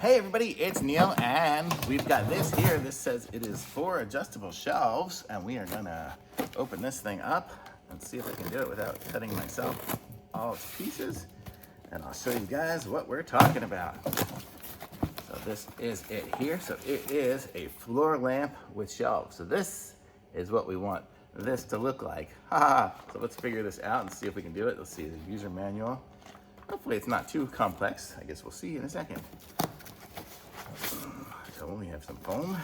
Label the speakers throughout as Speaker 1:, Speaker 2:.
Speaker 1: Hey everybody, it's Neil, and we've got this here. This says it is 4 adjustable shelves, and we are gonna open this thing up and see if I can do it without cutting myself all its pieces. And I'll show you guys what we're talking about. So this is it here. So it is a floor lamp with shelves. So this is what we want this to look like. Haha. So let's figure this out and see if we can do it. Let's see the user manual. Hopefully it's not too complex. I guess we'll see in a second. So we have some foam.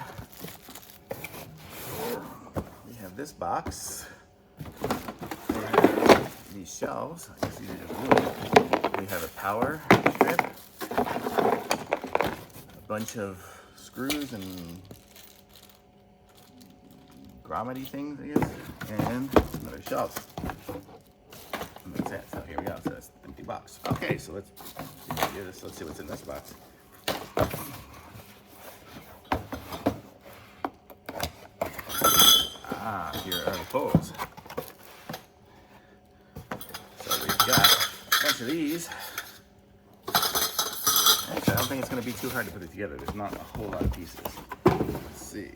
Speaker 1: We have this box. We have these shelves. I guess these are just wood. We have a power strip. A bunch of screws and grommet-y things, I guess. And another shelf. And that's it. So here we go. So that's an empty box. Okay, so let's do this. Let's see what's in this box. Here are the poles. So we've got a bunch of these. Actually, I don't think it's going to be too hard to put it together. There's not a whole lot of pieces. Let's see.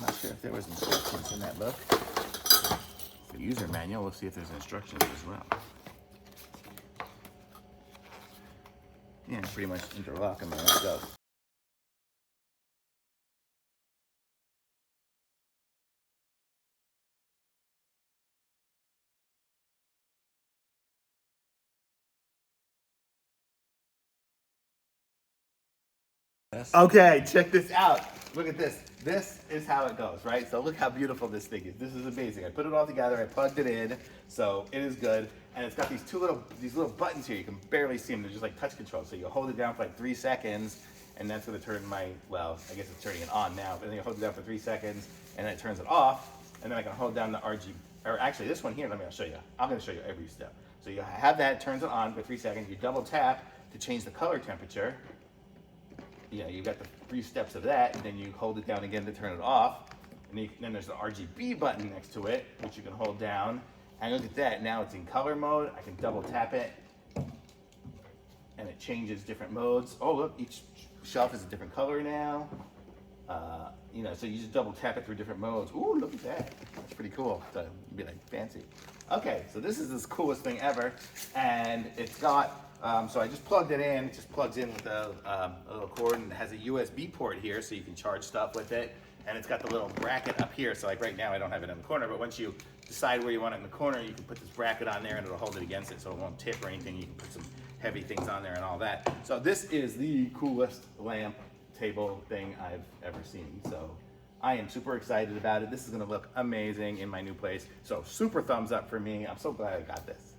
Speaker 1: Not sure if there was instructions in that book. The user manual. We'll see if there's instructions as well. Yeah, pretty much interlock them and let's go. Okay, check this out. Look at this. This is how it goes, right? So look how beautiful this thing is. This is amazing. I put it all together. I plugged it in, so it is good. And it's got these little buttons here. You can barely see them. They're just like touch control. So you hold it down for like 3 seconds, and that's going to turn my, well, I guess it's turning it on now. But then you hold it down for 3 seconds, and then it turns it off. And then I can hold down the RGB, or actually this one here. I'll show you. I'm going to show you every step. So you have that, turns it on for 3 seconds. You double tap to change the color temperature. You know, you've got the 3 steps of that, and then you hold it down again to turn it off. And then there's the RGB button next to it, which you can hold down. And look at that, now it's in color mode. I can double tap it, and it changes different modes. Oh look, each shelf is a different color now. You know, so you just double tap it through different modes. Ooh, look at that. That's pretty cool. So be like fancy. Okay, so this is the coolest thing ever, and it's got. So I just plugged it in. It just plugs in with a little cord, and it has a USB port here, so you can charge stuff with it. And it's got the little bracket up here. So like right now, I don't have it in the corner, but once you decide where you want it in the corner, you can put this bracket on there, and it'll hold it against it, so it won't tip or anything. You can put some heavy things on there and all that. So this is the coolest lamp table thing I've ever seen. So I am super excited about it. This is going to look amazing in my new place. So super thumbs up for me. I'm so glad I got this.